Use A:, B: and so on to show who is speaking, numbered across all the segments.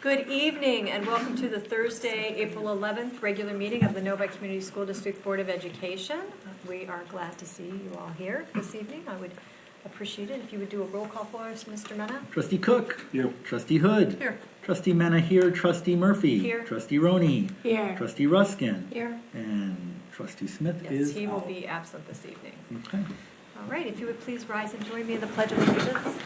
A: Good evening and welcome to the Thursday, April 11th regular meeting of the Novi Community School District Board of Education. We are glad to see you all here this evening. I would appreciate it if you would do a roll call for us, Mr. Mena.
B: Trustee Cook.
C: Here.
B: Trustee Hood.
A: Here.
B: Trustee Mena here. Trustee Murphy.
A: Here.
B: Trustee Roney.
D: Here.
B: Trustee Ruskin.
D: Here.
B: And Trustee Smith
A: Yes,
B: is
A: he will
B: out.
A: be absent this evening.
B: Okay.
A: All right, if you would please rise and join me in the Pledge of Allegiance.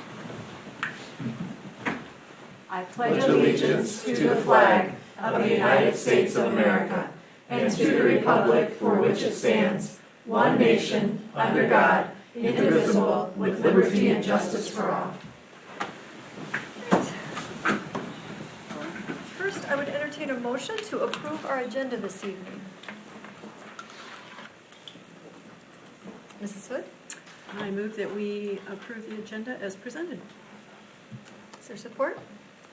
A: I
D: pledge allegiance to the flag of the United States of America and to the republic for which it stands, one nation, under God, indivisible, with liberty and justice for all.
A: First, I would entertain a motion to approve our agenda this evening. Mrs. Hood,
E: I move that we approve the agenda as presented.
A: is there support?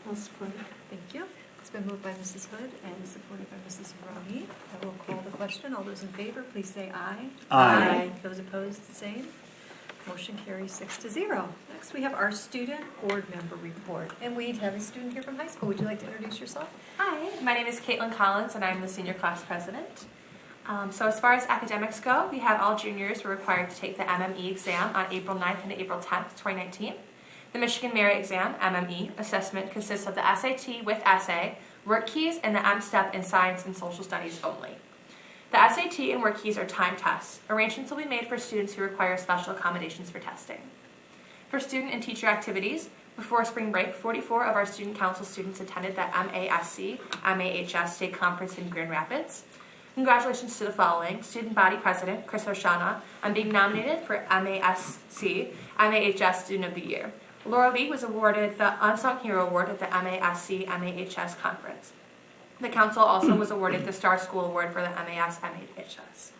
E: I'll support it.
A: Thank you. It's been moved by Mrs. Hood and supported by Mrs. Roney. I will call the question. All those in favor, please say aye.
B: Aye.
A: Those opposed, the same. Motion carries 6-0. Next, we have our student board member report. And we have a student here from high school. Would you like to introduce yourself?
F: Hi, my name is Caitlin Collins, and I'm the senior class president. So as far as academics go, we have all juniors were required to take the MME exam on April 9th and April 10th, 2019. The Michigan Merit Exam, MME, assessment consists of the SAT with essay, work keys, and the M-STEP in science and social studies only. The SAT and work keys are time tests. Arrangements will be made for students who require special accommodations for testing. For student and teacher activities, before spring break, 44 of our student council students attended the MASC-MAHS State Conference in Grand Rapids. Congratulations to the following: Student Body President Chris Oshana on being nominated for MASC-MAHS Student of the Year. Laura Lee was awarded the Unsung Hero Award at the MASC-MAHS Conference. The council also was awarded the Star School Award for the MAS-MAHS.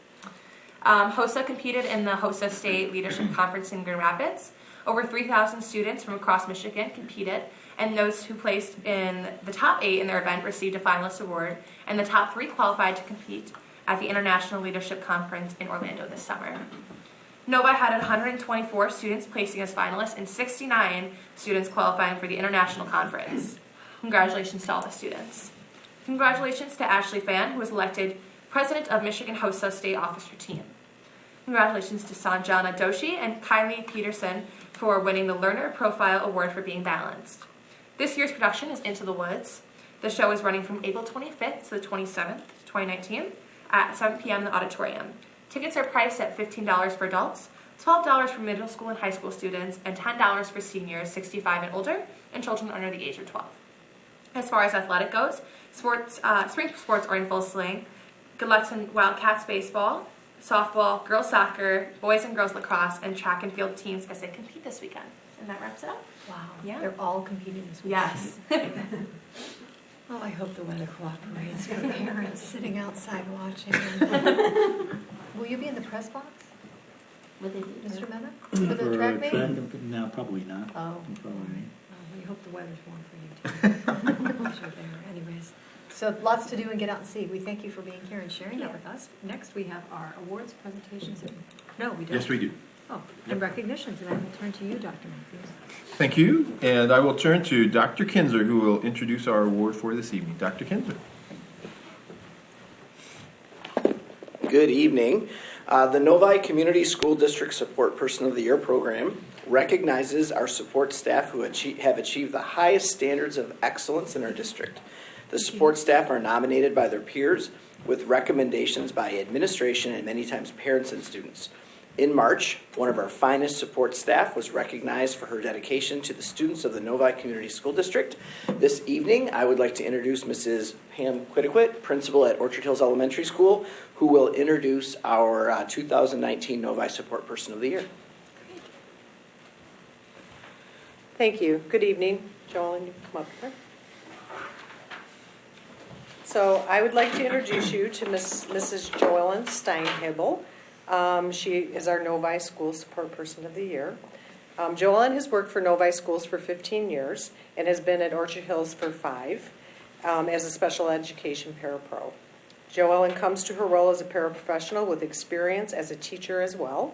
F: HOSA competed in the HOSA State Leadership Conference in Grand Rapids. Over 3,000 students from across Michigan competed, and those who placed in the top 8 in their event received a finalist award, and the top 3 qualified to compete at the International Leadership Conference in Orlando this summer. Novi had 124 students placing as finalists and 69 students qualifying for the International Conference. Congratulations to all the students. Congratulations to Ashley Fan, who was elected President of Michigan HOSA State Officer Team. Congratulations to Sanjana Doshi and Kylie Peterson for winning the Learner Profile Award for being balanced. This year's production is Into the Woods. The show is running from April 25th to the 27th, 2019 at 7 p.m. in the auditorium. Tickets are priced at $15 for adults, $12 for middle school and high school students, and $10 for seniors 65 and older, and children under the age of 12. As far as athletic goes, spring sports are in full swing. Gallatin Wildcats baseball, softball, girls soccer, boys and girls lacrosse, and track and field teams as they compete this weekend. And that wraps it up.
A: Wow.
F: Yeah.
A: They're all competing this week.
F: Yes.
A: Oh, I hope the weather cooperates for parents sitting outside watching. Will you be in the press box, Mr. Mena? For the track meet?
B: No, probably not.
A: Oh.
B: Probably.
A: We hope the weather's warm for you too. Once you're there. Anyways, so lots to do and get out and see. We thank you for being here and sharing that with us. Next, we have our awards presentations. No, we don't.
C: Yes, we do.
A: Oh, and recognitions, and I will turn to you, Dr. Matthews.
C: Thank you. And I will turn to Dr. Kinzer, who will introduce our award for this evening. Dr. Kinzer.
G: Good evening. The Novi Community School District Support Person of the Year program recognizes our support staff who have achieved the highest standards of excellence in our district. The support staff are nominated by their peers with recommendations by administration and many times parents and students. In March, one of our finest support staff was recognized for her dedication to the students of the Novi Community School District. This evening, I would like to introduce Mrs. Pam Quittiquit, principal at Orchard Hills Elementary School, who will introduce our 2019 Novi Support Person of the Year.
H: Thank you. Good evening. Joellen, you can come up here. So I would like to introduce you to Mrs. Joellen Steinhibel. She is our Novi School Support Person of the Year. Joellen has worked for Novi Schools for 15 years and has been at Orchard Hills for 5 as a special education parapro. Joellen comes to her role as a paraprofessional with experience as a teacher as well.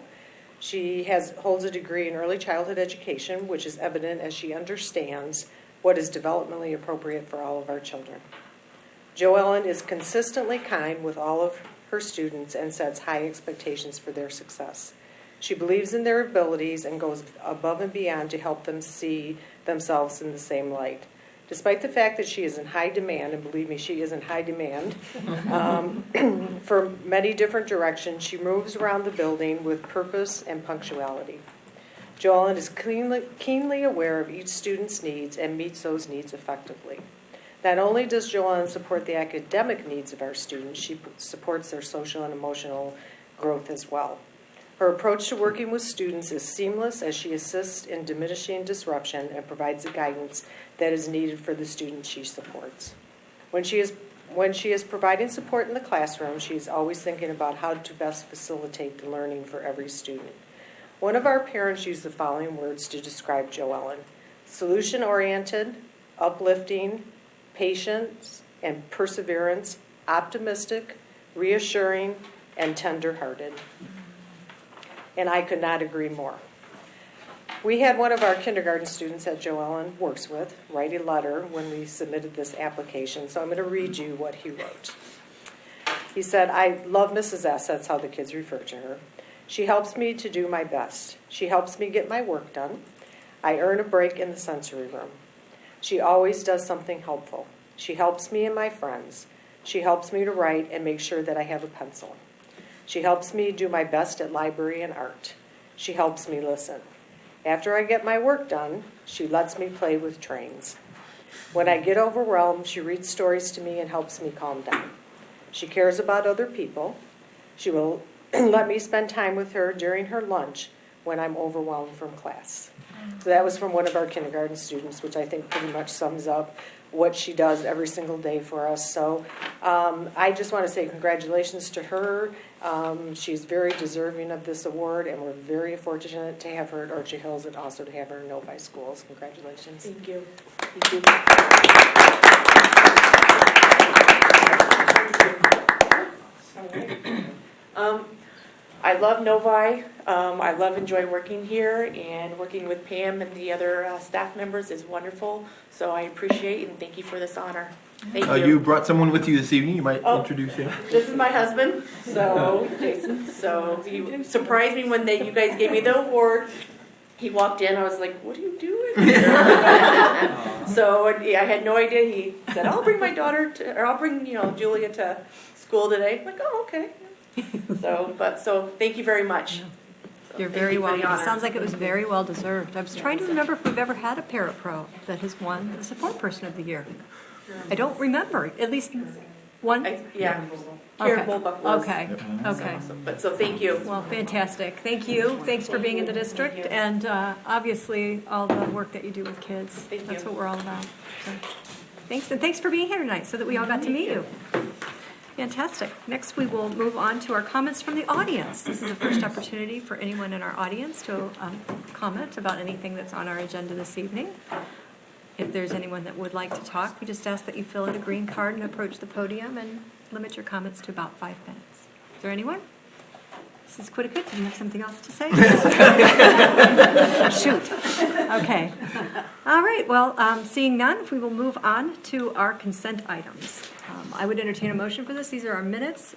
H: She holds a degree in early childhood education, which is evident as she understands what is developmentally appropriate for all of our children. Jo Ellen is consistently kind with all of her students and sets high expectations for their success. She believes in their abilities and goes above and beyond to help them see themselves in the same light. Despite the fact that she is in high demand, and believe me, she is in high demand, for many different directions, she moves around the building with purpose and punctuality. Jo Ellen is keenly aware of each student's needs and meets those needs effectively. Not only does Jo Ellen support the academic needs of our students, she supports their social and emotional growth as well. Her approach to working with students is seamless as she assists in diminishing disruption and provides the guidance that is needed for the students she supports. When she is providing support in the classroom, she is always thinking about how to best facilitate the learning for every student. One of our parents used the following words to describe Jo Ellen: solution-oriented, uplifting, patient and perseverance, optimistic, reassuring, and tender-hearted. And I could not agree more. We had one of our kindergarten students that Jo Ellen works with write a letter when we submitted this application, so I'm going to read you what he wrote. He said, "I love Mrs. S," that's how the kids refer to her. "She helps me to do my best. She helps me get my work done. I earn a break in the sensory room. She always does something helpful. She helps me and my friends. She helps me to write and make sure that I have a pencil. She helps me do my best at library and art. She helps me listen. After I get my work done, she lets me play with trains. When I get overwhelmed, she reads stories to me and helps me calm down. She cares about other people. She will let me spend time with her during her lunch when I'm overwhelmed from class." So that was from one of our kindergarten students, which I think pretty much sums up what she does every single day for us. So I just want to say congratulations to her. She's very deserving of this award, and we're very fortunate to have her at Orchard Hills and also to have her in Novi Schools. Congratulations.
D: Thank you.
H: Thank you.
D: I love Novi. I love enjoying working here, and working with Pam and the other staff members is wonderful. So I appreciate and thank you for this honor. Thank you.
C: You brought someone with you this evening. You might
D: Oh.
C: introduce him.
D: This is my husband, so Jason. So he surprised me when you guys gave me the award. He walked in. I was like, "What are you doing?" So I had no idea. He said, "I'll bring my daughter or I'll bring Julia to school today." I'm like, "Oh, okay." So thank you very much. So
A: You're
D: thank
A: very
D: you for the
A: welcome. It
D: honor.
A: sounds like it was very well deserved. I was trying to remember if we've ever had a parapro that has won the support person of the year. I don't remember, at least one.
D: Yeah.
A: Okay.
D: Karen Bulbuck was.
A: Okay, okay.
D: So thank you.
A: Well, fantastic. Thank you. Thanks for being in the district, and obviously all the work that you do with kids.
D: Thank
A: That's
D: you.
A: what we're all about. So, thanks, and thanks for being here tonight so that we all got to meet you. Fantastic. Next, we will move on to our comments from the audience. This is the first opportunity for anyone in our audience to comment about anything that's on our agenda this evening. If there's anyone that would like to talk, we just ask that you fill out a green card and approach the podium and limit your comments to about 5 minutes. Is there anyone? Mrs. Quiddicoat, do you have something else to say? Shoot. Okay. All right. Well, seeing none, we will move on to our consent items. I would entertain a motion for this. These are our minutes.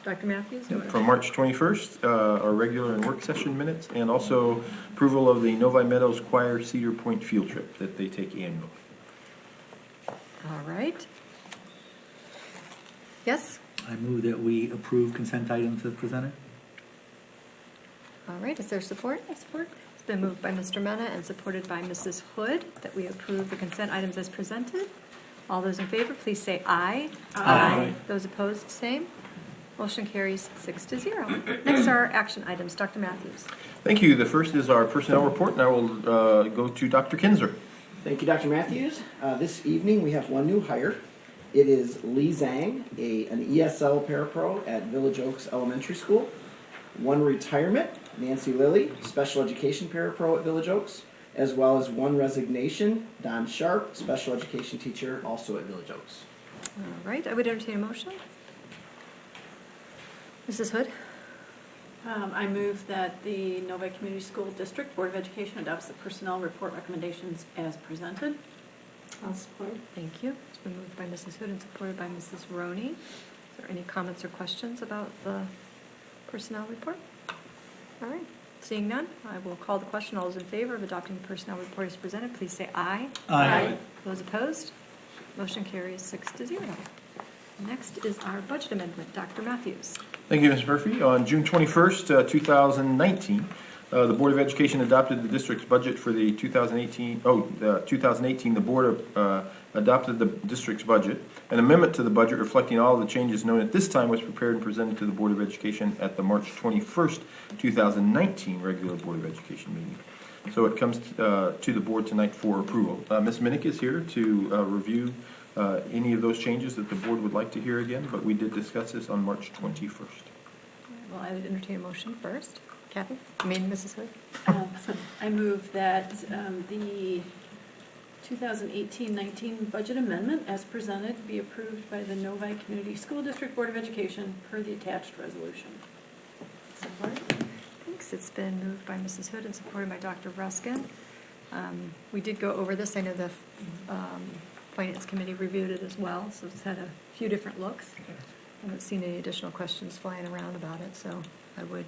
A: Dr. Matthews? do you want to-
C: From March 21st, our regular and work session minutes, and also approval of the Novi Meadows Choir Cedar Point field trip that they take annually.
A: All right. Yes?
B: I move that we approve consent items as presented.
A: All right. Is there support? Support. It's been moved by Mr. Mena and supported by Mrs. Hood that we approve the consent items as presented. All those in favor, please say aye.
B: Aye.
A: Those opposed, same. Motion carries 6-0. Next are our action items. Dr. Matthews.
C: Thank you. The first is our personnel report, and I will go to Dr. Kinzer.
G: Thank you, Dr. Matthews. This evening we have one new hire. It is Lee Zhang, an ESL parapro at Village Oaks Elementary School. One retirement, Nancy Lilly, special education parapro at Village Oaks, as well as one resignation, Don Sharp, special education teacher, also at Village Oaks.
A: All right. I would entertain a motion. Mrs. Hood.
E: I move that the Novi Community School District Board of Education adopts the personnel report recommendations as presented. I'll support.
A: Thank you. It's been moved by Mrs. Hood and supported by Mrs. Roney. Is there any comments or questions about the personnel report? All right. Seeing none, I will call the question. All those in favor of adopting the personnel report as presented, please say aye.
B: Aye.
A: Those opposed? Motion carries 6-0. Next is our budget amendment. Dr. Matthews.
C: Thank you, Ms. Murphy. On June 21st, 2019, the Board of Education adopted the district's budget for the 2018, the Board adopted the district's budget. An amendment to the budget reflecting all of the changes known at this time was prepared and presented to the Board of Education at the March 21st, 2019 regular Board of Education meeting. So it comes to the board tonight for approval. Ms. Minnick is here to review any of those changes that the board would like to hear again, but we did discuss this on March 21st.
A: Well, I would entertain a motion first. Kathy? Mrs. Hood?
E: I move that the 2018-19 budget amendment as presented be approved by the Novi Community School District Board of Education per the attached resolution.
A: Support. Thanks. It's been moved by Mrs. Hood and supported by Dr. Ruskin. We did go over this. I know the Finance Committee reviewed it as well, so it's had a few different looks. I haven't seen any additional questions flying around about it, so I would,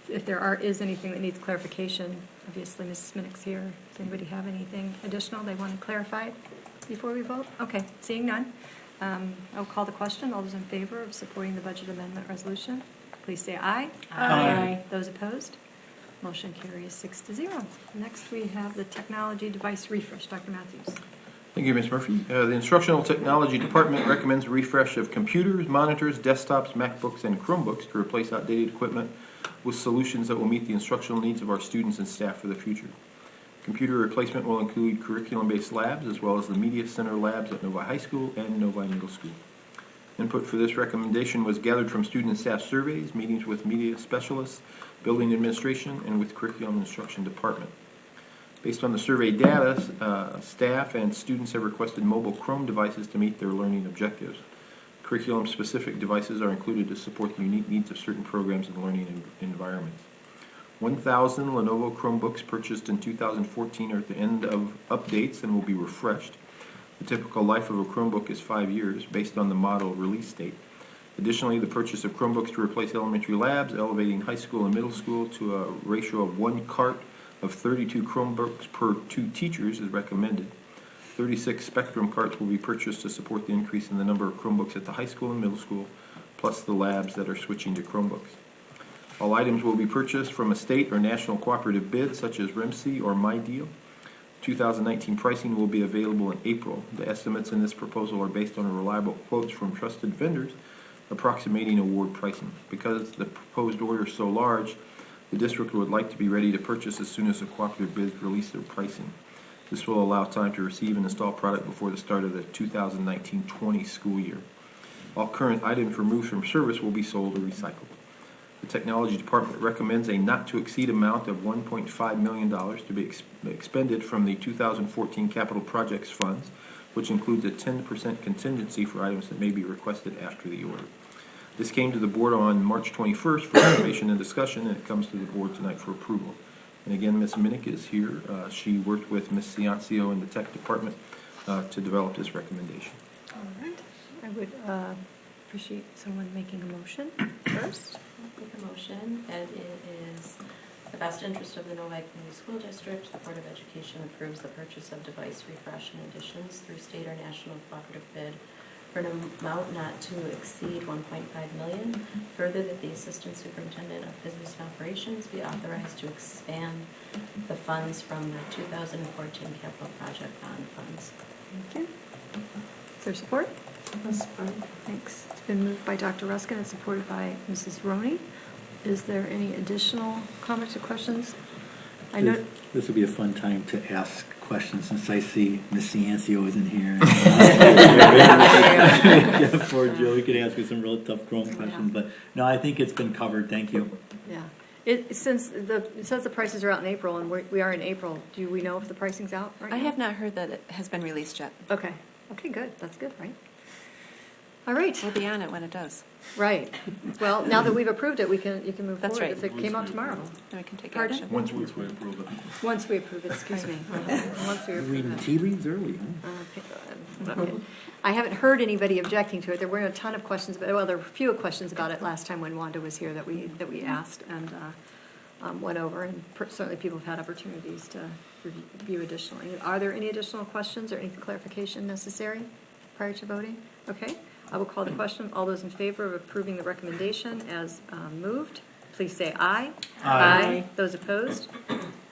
A: if there is anything that needs clarification, obviously Mrs. Minnick's here. Does anybody have anything additional they want to clarify before we vote? Okay, seeing none. I'll call the question. All those in favor of supporting the budget amendment resolution, please say aye.
B: Aye.
A: Those opposed? Motion carries 6-0. Next, we have the technology device refresh. Dr. Matthews.
C: Thank you, Ms. Murphy. The Instructional Technology Department recommends a refresh of computers, monitors, desktops, MacBooks, and Chromebooks to replace outdated equipment with solutions that will meet the instructional needs of our students and staff for the future. Computer replacement will include curriculum-based labs as well as the Media Center labs at Novi High School and Novi Middle School. Input for this recommendation was gathered from student and staff surveys, meetings with media specialists, building administration, and with curriculum instruction department. Based on the survey data, staff and students have requested mobile Chrome devices to meet their learning objectives. Curriculum-specific devices are included to support the unique needs of certain programs and learning environments. 1,000 Lenovo Chromebooks purchased in 2014 are at the end of updates and will be refreshed. The typical life of a Chromebook is 5 years, based on the model release date. Additionally, the purchase of Chromebooks to replace elementary labs, elevating high school and middle school to a ratio of 1 cart of 32 Chromebooks per 2 teachers is recommended. 36 Spectrum carts will be purchased to support the increase in the number of Chromebooks at the high school and middle school, plus the labs that are switching to Chromebooks. All items will be purchased from a state or national cooperative bid, such as RIMC or MyDeal. 2019 pricing will be available in April. The estimates in this proposal are based on reliable quotes from trusted vendors, approximating award pricing. Because the proposed order is so large, the district would like to be ready to purchase as soon as the cooperative bids release their pricing. This will allow time to receive and install product before the start of the 2019-20 school year. All current items removed from service will be sold or recycled. The Technology Department recommends a not-to-exceed amount of $1.5 million to be expended from the 2014 Capital Projects Funds, which includes a 10% contingency for items that may be requested after the order. This came to the board on March 21st for information and discussion, and it comes to the board tonight for approval. And again, Ms. Minnick is here. She worked with Ms. Ciancio in the Tech Department to develop this recommendation.
A: All right. I would appreciate someone making a motion first.
I: I'll make a motion that it is the best interest of the Novi Community School District. The Board of Education approves the purchase of device refresh and additions through state or national cooperative bid for an amount not to exceed $1.5 million. Further, that the Assistant Superintendent of Business and Operations be authorized to expand the funds from the 2014 Capital Project Bond Funds.
A: Thank you. Is there support?
E: Support.
A: Thanks. It's been moved by Dr. Ruskin and supported by Mrs. Roney. Is there any additional comments or questions? I know.
B: This will be a fun time to ask questions since I see Miss Ciancio isn't here. Poor Joe, we could ask her some real tough Chrome questions, but no, I think it's been covered. Thank you.
A: Yeah. It says the prices are out in April, and we are in April. Do we know if the pricing's out right now?
J: I have not heard that it has been released yet.
A: Okay. Okay, good. That's good, right? All right,
J: We'll be on it when it does.
A: right. Well, now that we've approved it, you can move
J: That's
A: forward
J: right.
A: if it came out tomorrow.
J: Then we can take
A: Pardon?
J: action.
C: Once we approve it.
A: Once we approve it, excuse me. Once we approve
B: Reading
A: it.
B: tea leaves early, huh?
A: Okay. I haven't heard anybody objecting to it. There were a ton of questions, there were a few questions about it last time when Wanda was here that we asked and went over, and certainly people have had opportunities to review additionally. Are there any additional questions or any clarification necessary prior to voting? Okay, I will call the question. All those in favor of approving the recommendation as moved, please say aye.
B: Aye.
A: Those opposed?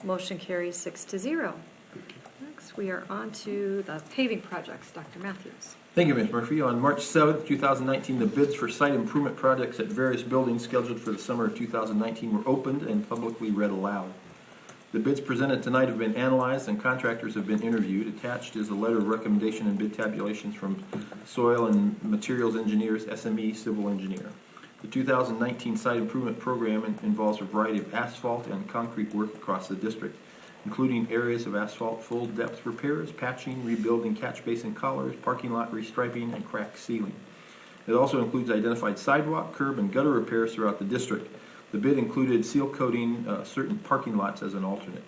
A: Motion carries 6-0. Next, we are on to the paving projects. Dr. Matthews.
C: Thank you, Ms. Murphy. On March 7th, 2019, the bids for site improvement projects at various buildings scheduled for the summer of 2019 were opened and publicly read aloud. The bids presented tonight have been analyzed and contractors have been interviewed. Attached is a letter of recommendation and bid tabulations from Soil and Materials Engineers, SME Civil Engineer. The 2019 site improvement program involves a variety of asphalt and concrete work across the district, including areas of asphalt full depth repairs, patching, rebuilding catch basin collars, parking lot restriping, and crack sealing. It also includes identified sidewalk, curb, and gutter repairs throughout the district. The bid included seal coating certain parking lots as an alternate.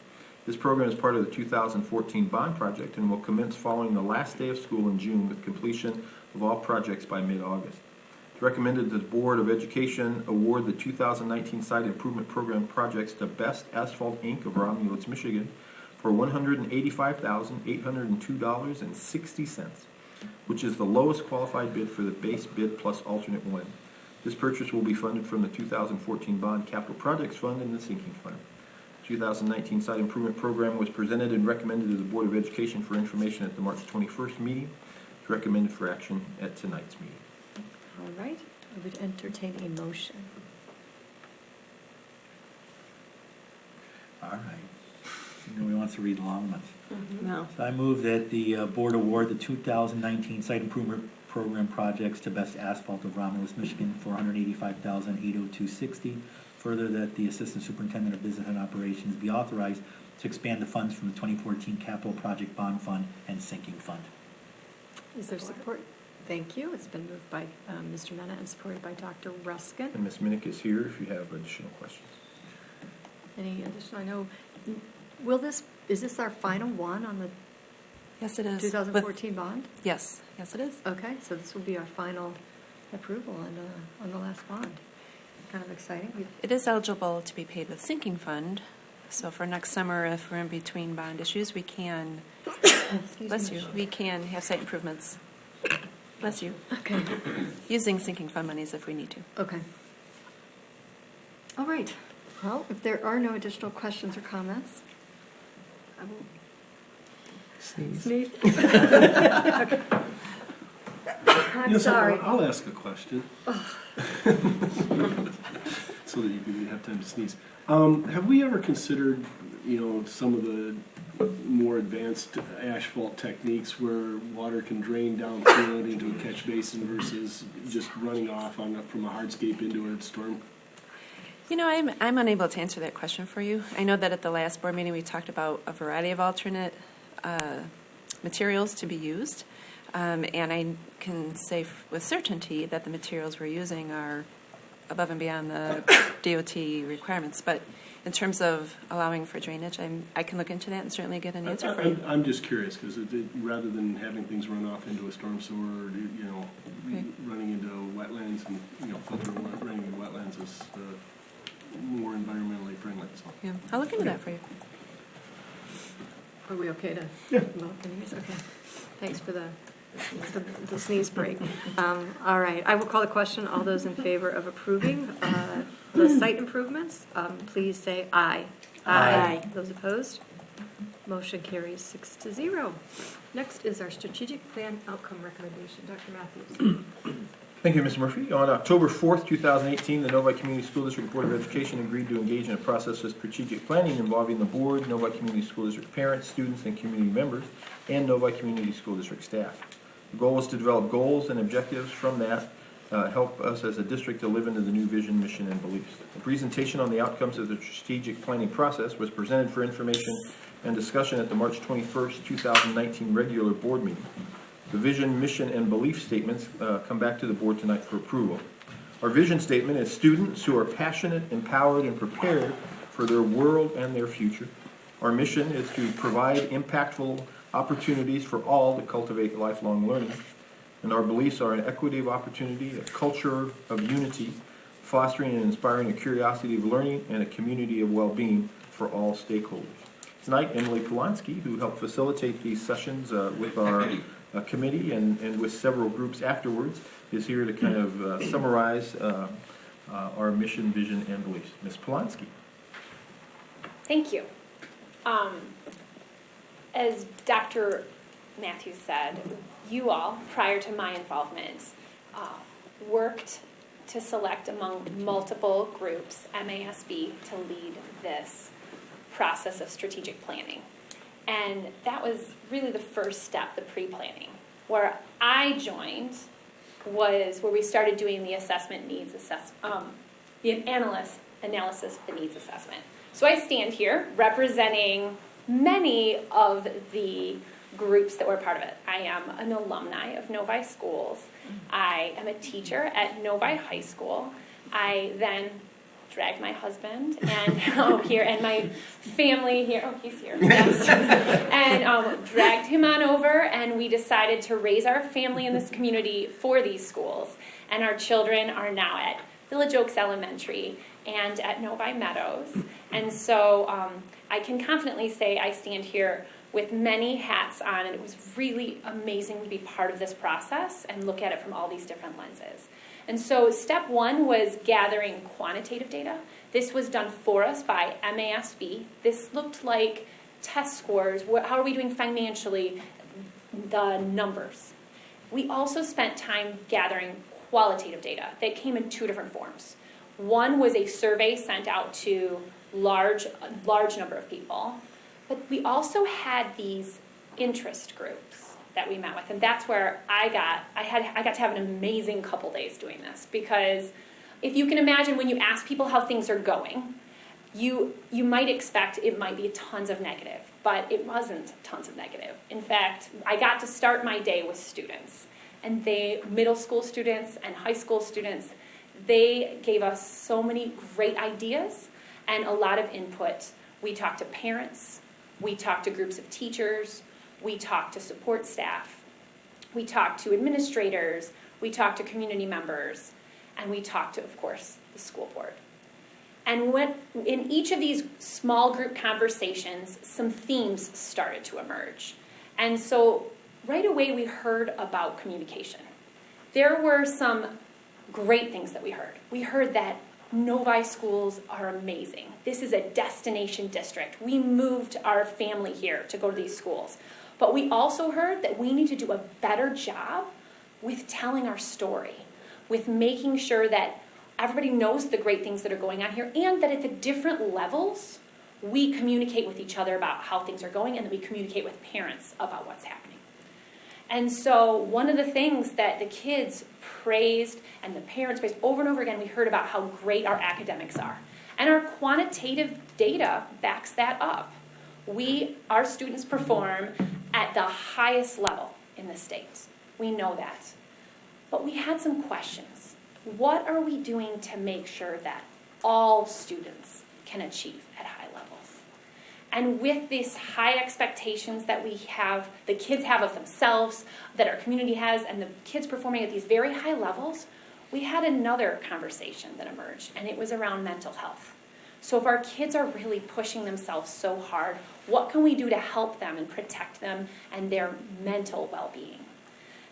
C: This program is part of the 2014 bond project and will commence following the last day of school in June with completion of all projects by mid-August. It's recommended that the Board of Education award the 2019 Site Improvement Program projects to Best Asphalt Inc. of Romulus, Michigan for $185,802.60, which is the lowest qualified bid for the base bid plus alternate one. This purchase will be funded from the 2014 Bond Capital Projects Fund and the Sinking Fund. The 2019 Site Improvement Program was presented and recommended to the Board of Education for information at the March 21st meeting. It's recommended for action at tonight's meeting.
A: All right, I would entertain a motion.
B: All right. Nobody wants to read long ones.
E: No.
B: So I move that the board award the 2019 site improvement program projects to Best Asphalt of Romulus, Michigan for $185,802.60. Further, that the Assistant Superintendent of Business and Operations be authorized to expand the funds from the 2014 Capital Project Bond Fund and Sinking Fund.
A: Is there support? Thank you. It's been moved by Mr. Mena and supported by Dr. Ruskin.
C: And Ms. Minnick is here if you have additional questions.
A: Any additional? I know. Is this our final one on the
J: Yes, it is.
A: 2014 bond?
J: Yes, yes, it is.
A: Okay, so this will be our final approval on the last bond. Kind of exciting.
J: It is eligible to be paid with sinking fund. So for next summer, if we're in between bond issues, we can, bless you, we can have site improvements. Bless you.
A: Okay.
J: Using sinking fund monies if we need to.
A: Okay. All right. Well, if there are no additional questions or comments, I will sneeze. Okay. I'm sorry.
K: I'll ask a question. So that you can have time to sneeze. Have we ever considered, some of the more advanced asphalt techniques where water can drain down through it into a catch basin versus just running off from a hardscape into a storm?
J: I'm unable to answer that question for you. I know that at the last board meeting we talked about a variety of alternate materials to be used, and I can say with certainty that the materials we're using are above and beyond the DOT requirements. But in terms of allowing for drainage, I can look into that and certainly get an answer for you.
K: I'm just curious because rather than having things run off into a storm sewer,
J: Right.
K: running into wetlands and filtering running into wetlands is more environmentally friendly. So.
J: Yeah, I'll look into that for you.
A: Are we okay to?
K: Yeah.
A: Well, anyways, okay. Thanks for the sneeze break. All right, I will call the question. All those in favor of approving the site improvements, please say aye.
B: Aye.
A: Those opposed? Motion carries 6-0. Next is our strategic plan outcome recommendation. Dr. Matthews.
C: Thank you, Ms. Murphy. On October 4th, 2018, the Novi Community School District Board of Education agreed to engage in a process of strategic planning involving the board, Novi Community School District parents, students, and community members, and Novi Community School District staff. The goal is to develop goals and objectives from that, help us as a district to live into the new vision, mission, and beliefs. The presentation on the outcomes of the strategic planning process was presented for information and discussion at the March 21st, 2019 regular board meeting. The vision, mission, and belief statements come back to the board tonight for approval. Our vision statement is students who are passionate, empowered, and prepared for their world and their future. Our mission is to provide impactful opportunities for all to cultivate lifelong learning. And our beliefs are an equity of opportunity, a culture of unity, fostering and inspiring a curiosity of learning, and a community of well-being for all stakeholders. Tonight, Emily Polanski, who helped facilitate these sessions with our committee and with several groups afterwards, is here to kind of summarize our mission, vision, and beliefs. Ms. Polanski.
L: Thank you. As Dr. Matthews said, you all, prior to my involvement, worked to select among multiple groups MASB to lead this process of strategic planning. And that was really the first step, the pre-planning. Where I joined was where we started doing the assessment needs the analysis of the needs assessment. So I stand here representing many of the groups that were part of it. I am an alumni of Novi Schools. I am a teacher at Novi High School. I then dragged my husband and here and my family here. Oh, he's here. Yes. And dragged him on over, and we decided to raise our family in this community for these schools. And our children are now at Village Oaks Elementary and at Novi Meadows. And so I can confidently say I stand here with many hats on, and it was really amazing to be part of this process and look at it from all these different lenses. And so step one was gathering quantitative data. This was done for us by MASB. This looked like test scores. How are we doing financially? The numbers. We also spent time gathering qualitative data that came in two different forms. One was a survey sent out to a large number of people. But we also had these interest groups that we met with, and that's where I got to have an amazing couple days doing this, because if you can imagine, when you ask people how things are going, you might expect it might be tons of negative, but it wasn't tons of negative. In fact, I got to start my day with students, and middle school students and high school students, they gave us so many great ideas and a lot of input. We talked to parents. We talked to groups of teachers, we talked to support staff, we talked to administrators, we talked to community members, and we talked to, of course, the school board. And in each of these small group conversations, some themes started to emerge. And so right away we heard about communication. There were some great things that we heard. We heard that Novi schools are amazing. This is a destination district. We moved our family here to go to these schools. But we also heard that we need to do a better job with telling our story, with making sure that everybody knows the great things that are going on here, and that at the different levels, we communicate with each other about how things are going, and that we communicate with parents about what's happening. And so one of the things that the kids praised and the parents praised over and over again, we heard about how great our academics are. And our quantitative data backs that up. Our students perform at the highest level in the state. We know that. But we had some questions. What are we doing to make sure that all students can achieve at high levels? And with these high expectations that the kids have of themselves, that our community has, and the kids performing at these very high levels, we had another conversation that emerged, and it was around mental health. So if our kids are really pushing themselves so hard, what can we do to help them and protect them and their mental well-being?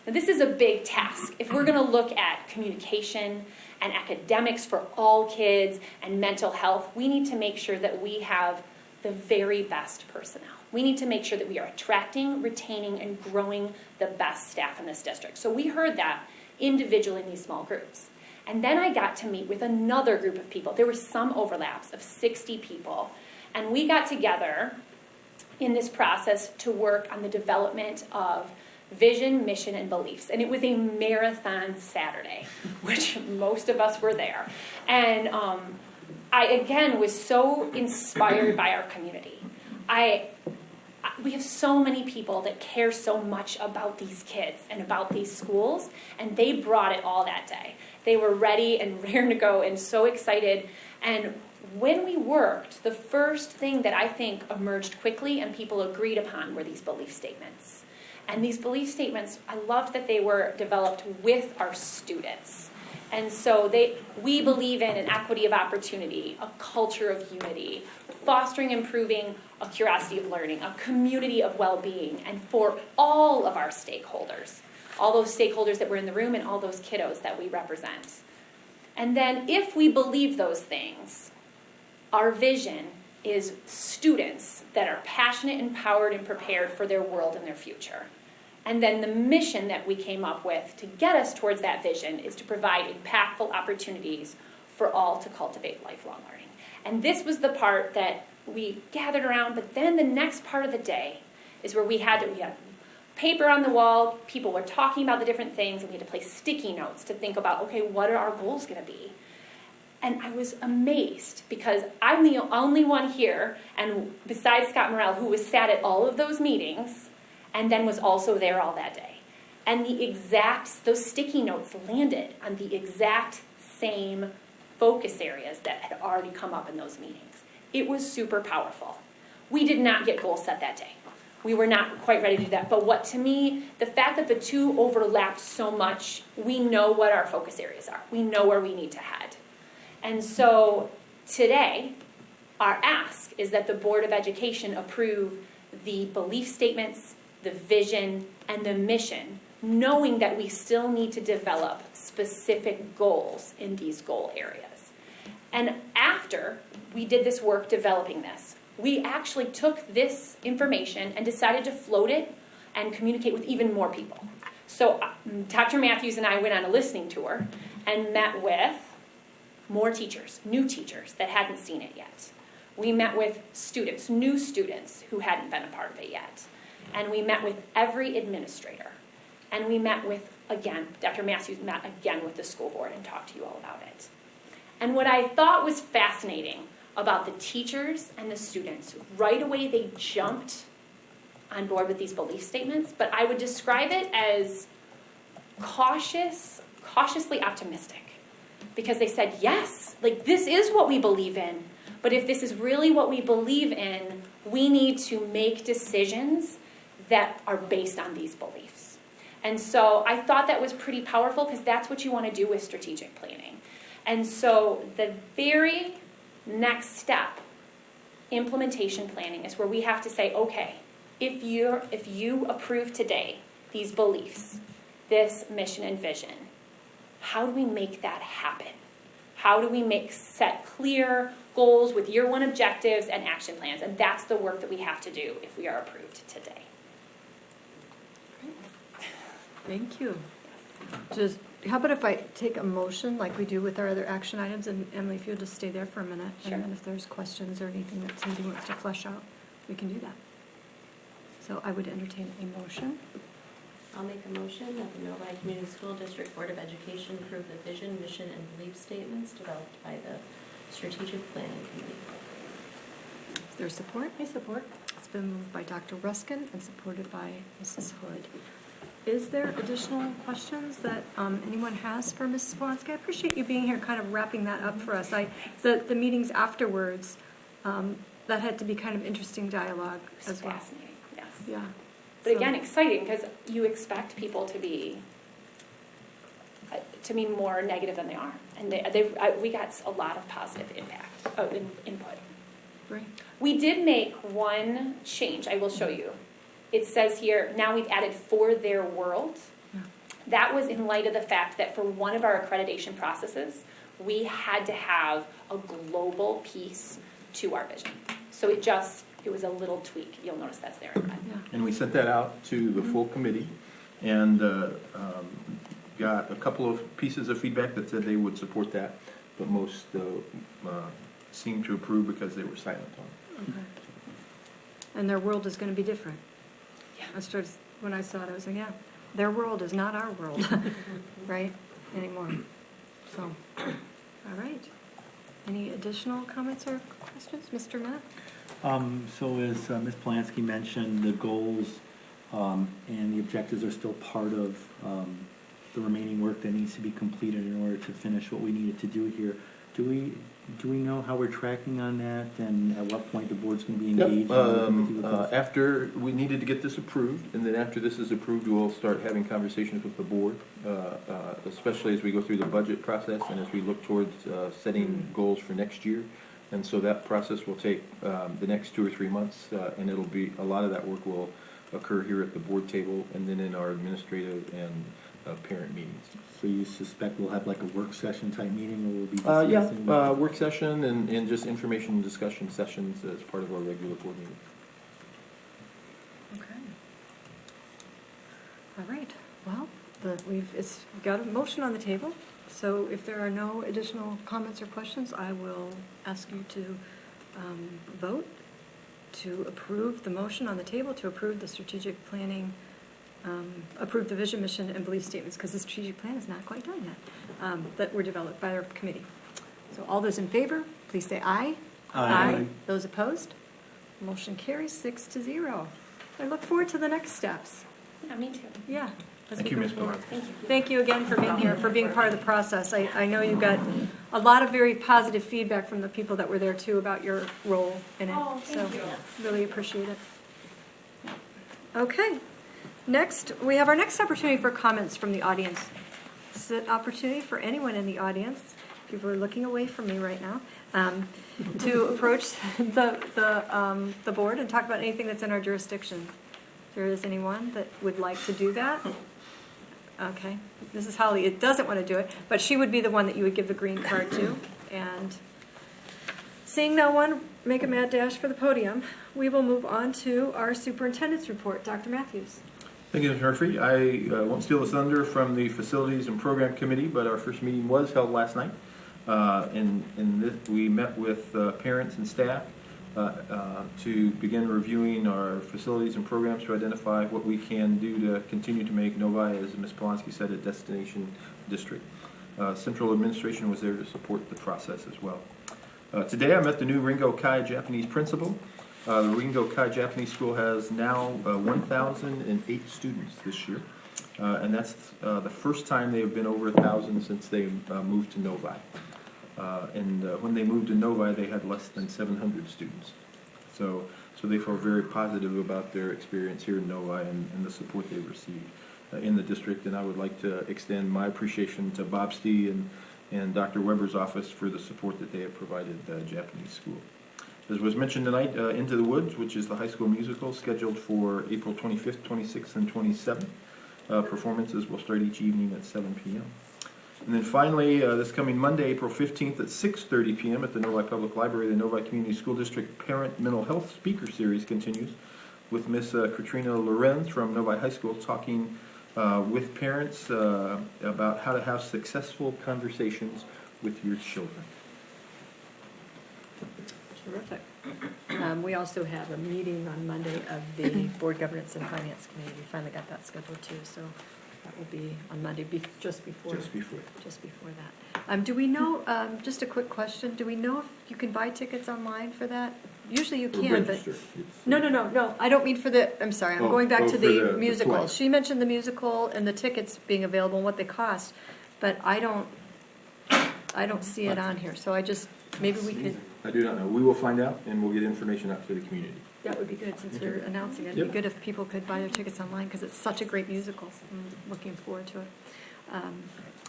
L: Now, this is a big task. If we're going to look at communication and academics for all kids and mental health, we need to make sure that we have the very best personnel. We need to make sure that we are attracting, retaining, and growing the best staff in this district. So we heard that individually in these small groups. And then I got to meet with another group of people. There were some overlaps of 60 people. And we got together in this process to work on the development of vision, mission, and beliefs. And it was a marathon Saturday, which most of us were there. And I, again, was so inspired by our community. we have so many people that care so much about these kids and about these schools, and they brought it all that day. They were ready and raring to go and so excited. And when we worked, the first thing that I think emerged quickly and people agreed upon were these belief statements. And these belief statements, I loved that they were developed with our students. And so we believe in an equity of opportunity, a culture of unity, fostering, improving a curiosity of learning, a community of well-being, and for all of our stakeholders, all those stakeholders that were in the room and all those kiddos that we represent. And then if we believe those things, our vision is students that are passionate, empowered, and prepared for their world and their future. And then the mission that we came up with to get us towards that vision is to provide impactful opportunities for all to cultivate lifelong learning. And this was the part that we gathered around, but then the next part of the day is where we had paper on the wall, people were talking about the different things, and we had to place sticky notes to think about, okay, what are our goals going to be? And I was amazed because I'm the only one here, and besides Scott Morrell, who was sat at all of those meetings, and then was also there all that day. And those sticky notes landed on the exact same focus areas that had already come up in those meetings. It was super powerful. We did not get goals set that day. We were not quite ready to do that. But to me, the fact that the two overlapped so much, we know what our focus areas are. We know where we need to head. And so today, our ask is that the Board of Education approve the belief statements, the vision, and the mission, knowing that we still need to develop specific goals in these goal areas. And after we did this work developing this, we actually took this information and decided to float it and communicate with even more people. So Dr. Matthews and I went on a listening tour and met with more teachers, new teachers that hadn't seen it yet. We met with students, new students who hadn't been a part of it yet. And we met with every administrator. And we met with, again, Dr. Matthews met again with the school board and talked to you all about it. And what I thought was fascinating about the teachers and the students, right away they jumped on board with these belief statements, but I would describe it as cautiously optimistic. Because they said, yes, this is what we believe in, but if this is really what we believe in, we need to make decisions that are based on these beliefs. And so I thought that was pretty powerful because that's what you want to do with strategic planning. And so the very next step, implementation planning, is where we have to say, okay, if you approve today these beliefs, this mission and vision, how do we make that happen? How do we set clear goals with year one objectives and action plans? And that's the work that we have to do if we are approved today.
A: Thank you. How about if I take a motion like we do with our other action items, and Emily, if you'll just stay there for a minute,
L: Sure.
A: And then if there's questions or anything that somebody wants to flesh out, we can do that. So I would entertain a motion.
I: I'll make a motion that the Novi Community School District Board of Education approve the vision, mission, and belief statements developed by the Strategic Planning Committee.
A: Is there support?
E: I support.
A: It's been moved by Dr. Ruskin and supported by Mrs. Hood. Is there additional questions that anyone has for Mrs. Polanski? I appreciate you being here, kind of wrapping that up for us. The meetings afterwards, that had to be kind of interesting dialogue as well.
L: Fascinating, yes.
A: Yeah.
L: But again, exciting because you expect people to be more negative than they are, and we got a lot of positive input.
A: Great.
L: We did make one change. I will show you. It says here now we've added for their world.
A: Yeah.
L: That was in light of the fact that for one of our accreditation processes, we had to have a global piece to our vision. So it was a little tweak. You'll notice that's there in red.
A: Yeah.
C: And we sent that out to the full committee and got a couple of pieces of feedback that said they would support that, but most seemed to approve because they were silent on it.
A: Okay. And their world is going to be different.
L: Yeah.
A: When I saw it, I was like, yeah, their world is not our world, right, anymore. So, all right. Any additional comments or questions? Mr. Matt?
B: So as Ms. Polanski mentioned, the goals and the objectives are still part of the remaining work that needs to be completed in order to finish what we needed to do here. Do we know how we're tracking on that, and at what point the board's going to be engaged?
C: After we needed to get this approved, and then after this is approved, we'll start having conversations with the board, especially as we go through the budget process and as we look towards setting goals for next year. And so that process will take the next 2 or 3 months, and it'll be a lot of that work will occur here at the board table and then in our administrative and parent meetings.
B: So you suspect we'll have like a work session type meeting where we'll be discussing?
C: Work session and just information and discussion sessions as part of our regular board meeting.
A: Okay. All right. Well, we've got a motion on the table. So if there are no additional comments or questions, I will ask you to vote to approve the motion on the table to approve the strategic planning, approve the vision, mission, and belief statements, because the strategic plan is not quite done yet, that were developed by our committee. So all those in favor, please say aye.
B: Aye.
A: Those opposed? Motion carries 6-0. I look forward to the next steps.
L: Yeah, me too.
A: Yeah.
C: Thank you, Ms. Miller.
L: Thank you.
A: Thank you again for being here, for being part of the process. I know you got a lot of very positive feedback from the people that were there too about your role in it.
L: Oh, thank you.
A: Really appreciate it. Okay. Next, we have our next opportunity for comments from the audience. This is an opportunity for anyone in the audience, people are looking away from me right now, to approach the board and talk about anything that's in our jurisdiction. If there is anyone that would like to do that. Okay, Mrs. Holly doesn't want to do it, but she would be the one that you would give the green card to. And seeing no one make a mad dash for the podium, we will move on to our superintendent's report. Dr. Matthews.
C: Thank you, Ms. Murphy. I won't steal the thunder from the Facilities and Program Committee, but our first meeting was held last night. We met with parents and staff to begin reviewing our facilities and programs to identify what we can do to continue to make Novi, as Ms. Polanski said, a destination district. Central administration was there to support the process as well. Today I met the new Ringo Kai Japanese principal. The Ringo Kai Japanese School has now 1,008 students this year, and that's the first time they have been over 1,000 since they moved to Novi. When they moved to Novi, they had less than 700 students. So they feel very positive about their experience here in Novi and the support they've received in the district. And I would like to extend my appreciation to Bob Stee and Dr. Weber's office for the support that they have provided the Japanese school. As was mentioned tonight, Into the Woods, which is the high school musical, scheduled for April 25th, 26th, and 27th. Performances will start each evening at 7 p.m. And then finally, this coming Monday, April 15th at 6:30 p.m. at the Novi Public Library, the Novi Community School District Parent Mental Health Speaker Series continues with Miss Katrina Lorenz from Novi High School talking with parents about how to have successful conversations with your children.
A: Terrific. We also have a meeting on Monday of the Board Governance and Finance Committee. We finally got that scheduled too, so that will be on Monday, just before that. Do we know, just a quick question, do we know if you can buy tickets online for that? Usually you can, but... No, I don't mean for the, I'm sorry, I'm going back to the musical. She mentioned the musical and the tickets being available and what they cost, but I don't see it on here, so maybe we could...
C: I do not know. We will find out, and we'll get information out to the community.
A: That would be good, since you're announcing it. It'd be good if people could buy their tickets online, because it's such a great musical. I'm looking forward to it.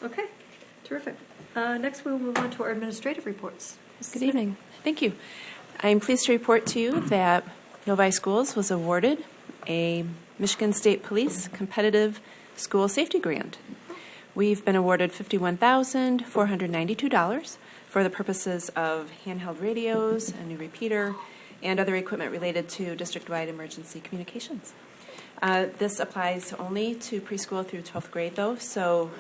A: Okay, terrific. Next, we will move on to our administrative reports.
J: Good evening. Thank you. I'm pleased to report to you that Novi Schools was awarded a Michigan State Police Competitive School Safety Grant. We've been awarded $51,492 for the purposes of handheld radios, a new repeater, and other equipment related to district-wide emergency communications. This applies only to preschool through 12th grade, though, so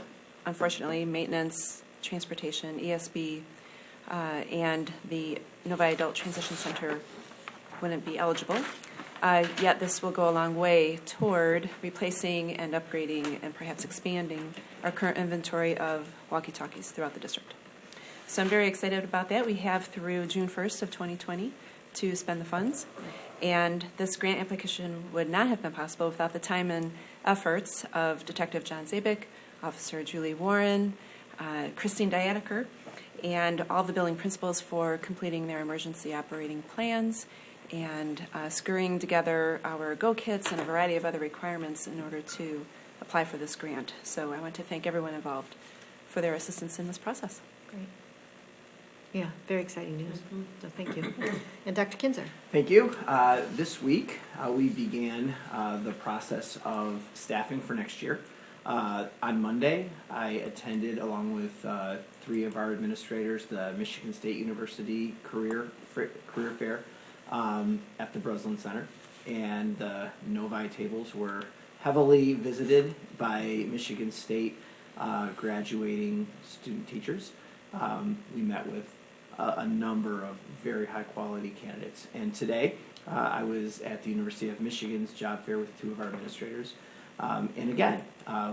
J: unfortunately, maintenance, transportation, ESB, and the Novi Adult Transition Center wouldn't be eligible. Yet this will go a long way toward replacing and upgrading and perhaps expanding our current inventory of walkie-talkies throughout the district. So I'm very excited about that. We have through June 1st of 2020 to spend the funds. And this grant application would not have been possible without the time and efforts of Detective John Zabik, Officer Julie Warren, Christine Diataker, and all the building principals for completing their emergency operating plans and scurrying together our go kits and a variety of other requirements in order to apply for this grant. So I want to thank everyone involved for their assistance in this process.
A: Great. Yeah, very exciting news. So thank you. And Dr. Kinzer.
G: Thank you. This week, we began the process of staffing for next year. On Monday, I attended, along with 3 of our administrators, the Michigan State University Career Fair at the Breslin Center. And the Novi tables were heavily visited by Michigan State graduating student teachers. We met with a number of very high-quality candidates. And today, I was at the University of Michigan's job fair with 2 of our administrators. And again,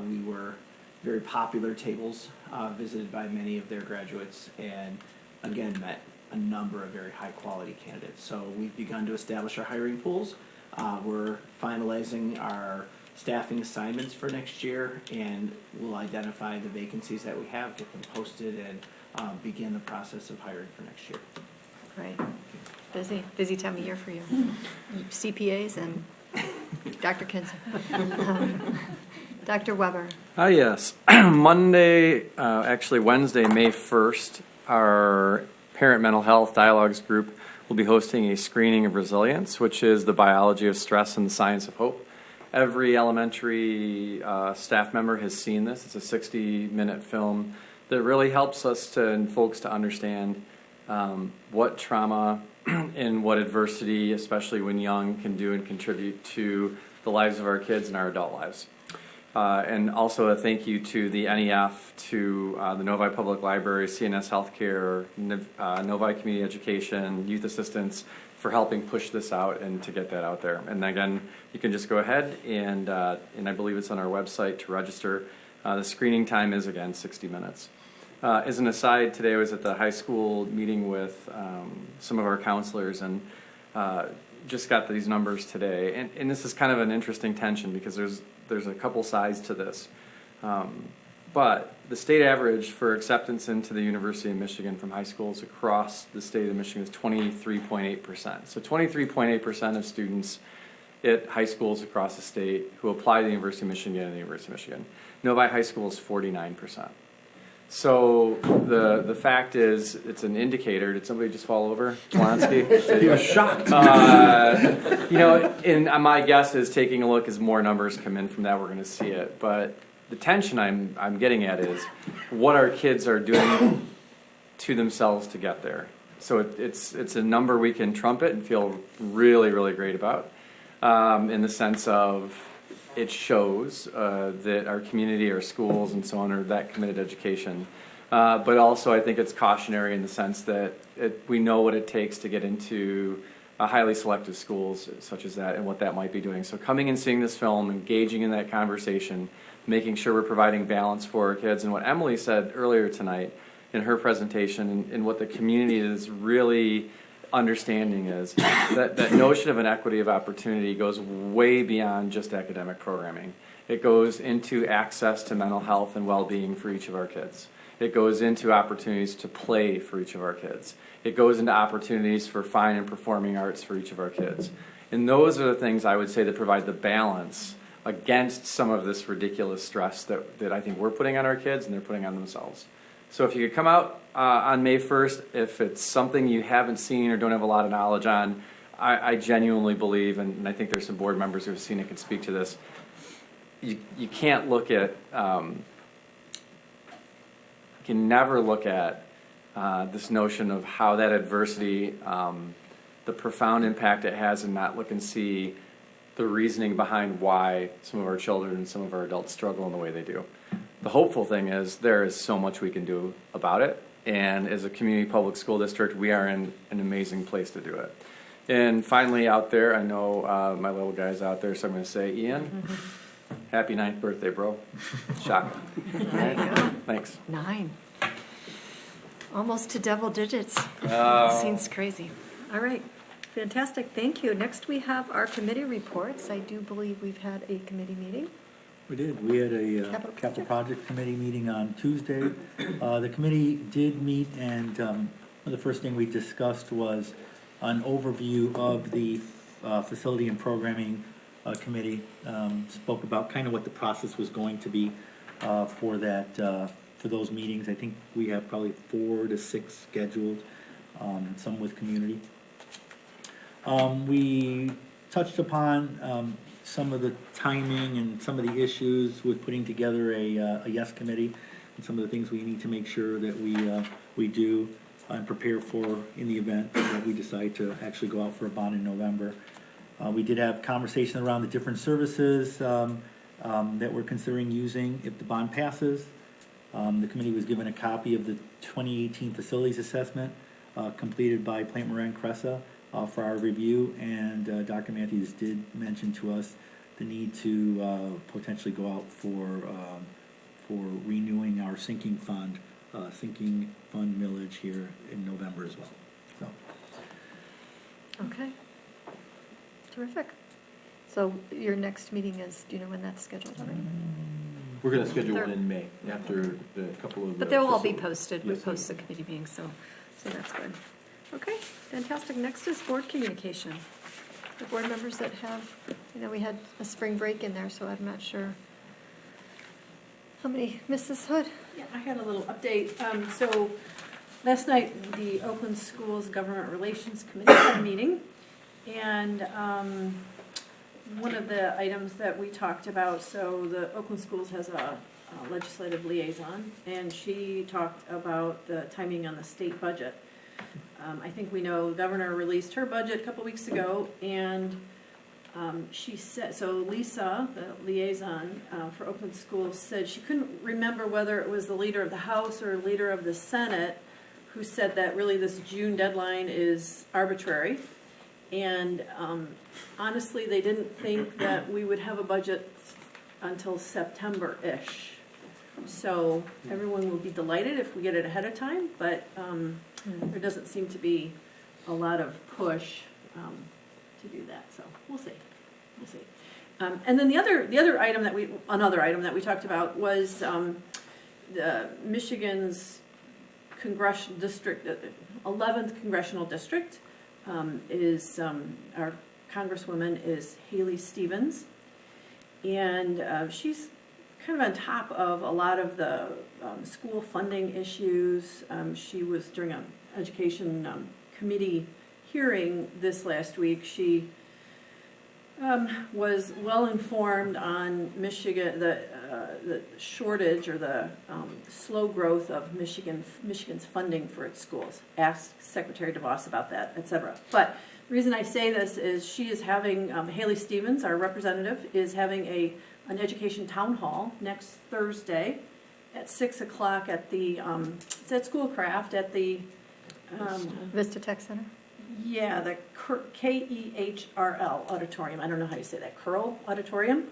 G: we were very popular tables visited by many of their graduates, and again, met a number of very high-quality candidates. So we've begun to establish our hiring pools. We're finalizing our staffing assignments for next year, and we'll identify the vacancies that we have, get them posted, and begin the process of hiring for next year.
A: Great. Busy time of year for you. CPAs and Dr. Kinzer. Dr. Weber.
M: Yes. Wednesday, May 1st, our Parent Mental Health Dialogues group will be hosting a screening of resilience, which is the biology of stress and the science of hope. Every elementary staff member has seen this. It's a 60-minute film that really helps us and folks to understand what trauma and what adversity, especially when young, can do and contribute to the lives of our kids and our adult lives. And also a thank you to the NEF, to the Novi Public Library, CNS Healthcare, Novi Community Education, Youth Assistance for helping push this out and to get that out there. And again, you can just go ahead and I believe it's on our website to register. The screening time is, again, 60 minutes. As an aside, today I was at the high school meeting with some of our counselors and just got these numbers today. And this is kind of an interesting tension because there's a couple sides to this. But the state average for acceptance into the University of Michigan from high schools across the state of Michigan is 23.8%. So 23.8% of students at high schools across the state who apply to the University of Michigan and the University of Michigan. Novi High School is 49%. So the fact is, it's an indicator. Did somebody just fall over? Polanski?
K: He was shocked.
M: And my guess is taking a look as more numbers come in from that, we're going to see it. But the tension I'm getting at is what our kids are doing to themselves to get there. So it's a number we can trumpet and feel really, really great about in the sense of it shows that our community, our schools, and so on are that committed to education. But also I think it's cautionary in the sense that we know what it takes to get into highly selective schools such as that and what that might be doing. So coming and seeing this film, engaging in that conversation, making sure we're providing balance for our kids, and what Emily said earlier tonight in her presentation and what the community is really understanding is that notion of an equity of opportunity goes way beyond just academic programming. It goes into access to mental health and well-being for each of our kids. It goes into opportunities to play for each of our kids. It goes into opportunities for fine and performing arts for each of our kids. And those are the things I would say that provide the balance against some of this ridiculous stress that I think we're putting on our kids and they're putting on themselves. So if you could come out on May 1st, if it's something you haven't seen or don't have a lot of knowledge on, I genuinely believe, and I think there's some board members who have seen it can speak to this, you can't look at, you can never look at this notion of how that adversity, the profound impact it has, and not look and see the reasoning behind why some of our children and some of our adults struggle in the way they do. The hopeful thing is there is so much we can do about it, and as a community public school district, we are in an amazing place to do it. And finally, out there, I know my little guy's out there, so I'm going to say, Ian, happy 9th birthday, bro. Shocking.
A: There you go.
M: Thanks.
A: 9. Almost to double digits.
M: Oh.
A: Seems crazy. All right. Fantastic, thank you. Next, we have our committee reports. I do believe we've had a committee meeting.
B: We did. We had a capital project committee meeting on Tuesday. The committee did meet, and the first thing we discussed was an overview of the facility and programming committee. Spoke about kind of what the process was going to be for that for those meetings. I think we have probably 4 to 6 scheduled, some with community. We touched upon some of the timing and some of the issues with putting together a yes committee, and some of the things we need to make sure that we do and prepare for in the event that we decide to actually go out for a bond in November. We did have conversation around the different services that we're considering using if the bond passes. The committee was given a copy of the 2018 facilities assessment completed by Plant Moran Cressa for our review, and Dr. Matthews did mention to us the need to potentially go out for renewing our sinking fund millage here in November as well. So.
A: Okay. Terrific. So your next meeting is, do you know when that's scheduled already?
C: We're going to schedule one in May after a couple of.
A: But they'll all be
C: facilities.
A: posted.
C: Yes.
A: We post the committee meetings, so that's good. Okay, fantastic. Next is board communication. The board members that have, we had a spring break in there, so I'm not sure how many. Mrs. Hood?
E: Yeah, I had a little update. So last night, the Oakland Schools Government Relations Committee had a meeting, and one of the items that we talked about, so the Oakland Schools has a legislative liaison, and she talked about the timing on the state budget. I think we know the governor released her budget a couple weeks ago, and she said, so Lisa, the liaison for Oakland Schools, said she couldn't remember whether it was the leader of the House or leader of the Senate who said that really this June deadline is arbitrary. And honestly, they didn't think that we would have a budget until September-ish. So everyone will be delighted if we get it ahead of time, but there doesn't seem to be a lot of push to do that. So we'll see. We'll see. And then the other item that we talked about was the Michigan's congressional district, 11th congressional district. Is our congresswoman is Haley Stevens, and she's kind of on top of a lot of the school funding issues. She was during an education committee hearing this last week. She was well informed on Michigan, the shortage or the slow growth of Michigan's funding for its schools. Asked Secretary DeVos about that, etc. But the reason I say this is she is having, Haley Stevens, our representative, is having an education town hall next Thursday at 6 o'clock at the, it's at Schoolcraft at the
A: Vista Tech Center?
E: Yeah, the KEHRL auditorium. I don't know how you say that. Curl auditorium.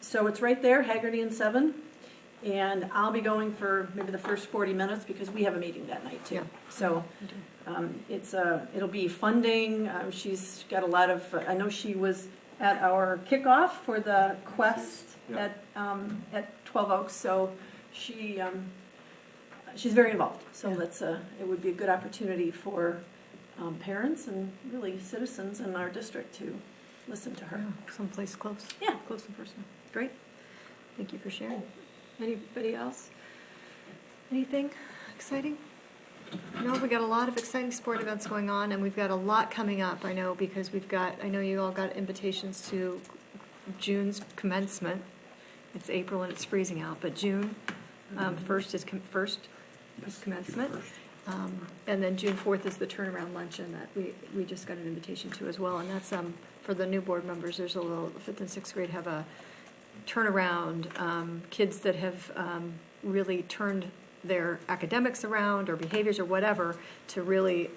E: So it's right there, Haggerty and 7. And I'll be going for maybe the first 40 minutes because we have a meeting that night too.
A: Yeah.
E: So it'll be funding. She's got a lot of, I know she was at our kickoff for the Quest at 12 Oaks. So she's very involved. So it would be a good opportunity for parents and really citizens in our district to listen to her.
A: Yeah, someplace close.
E: Yeah.
A: Close and personal. Great. Thank you for sharing. Anybody else? Anything exciting? No, we got a lot of exciting sport events going on, and we've got a lot coming up. I know because I know you all got invitations to June's commencement. It's April and it's freezing out, but June 1st is commencement. And then June 4th is the turnaround luncheon that we just got an invitation to as well. And that's for the new board members. There's a little 5th and 6th grade have a turnaround. Kids that have really turned their academics around or behaviors or whatever to really,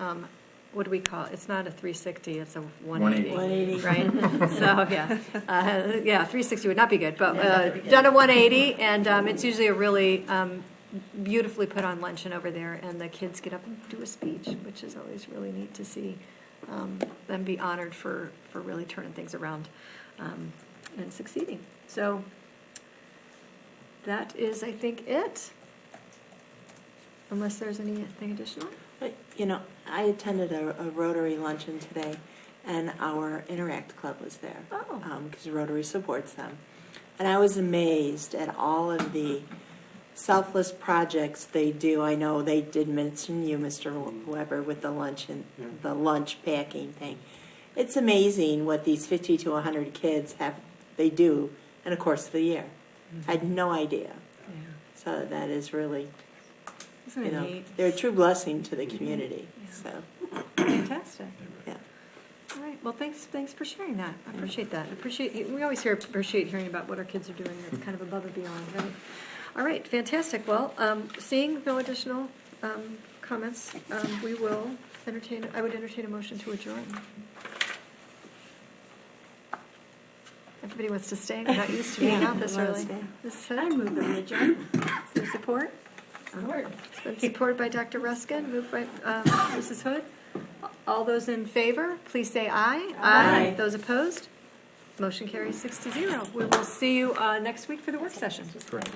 A: what do we call it? It's not a 360, it's a 180. 180. Right? So, yeah, 360 would not be good, but done a 180, and it's usually a really beautifully put on luncheon over there, and the kids get up and do a speech, which is always really neat to see. them be honored for really turning things around and succeeding. So that is, I think, it. Unless there's anything additional?
N: But, I attended a Rotary luncheon today, and our Interact Club was there.
A: Oh.
N: Because Rotary supports them. And I was amazed at all of the selfless projects they do. I know they did mention you, Mr. Weber, with the luncheon, the lunch packing thing. It's amazing what these 50 to 100 kids they do in a course of the year. I had no idea.
A: Yeah.
N: So that is really,
A: Isn't it neat?
N: they're a true blessing to the community.
A: Yeah.
N: So,
A: Fantastic.
N: yeah.
A: All right. Well, thanks for sharing that. I appreciate that. We always appreciate hearing about what our kids are doing. That's kind of above and beyond, right? All right. Fantastic. Well, seeing no additional comments, I would entertain a motion to adjourn. Everybody wants to stay. We're not used to being out this early.
E: I move that we adjourn.
A: Is there support? It's been supported by Dr. Ruskin, moved by Mrs. Hood. All those in favor, please say aye.
N: Aye.
A: Those opposed? Motion carries 6-0. We will see you next week for the work session.
C: Correct.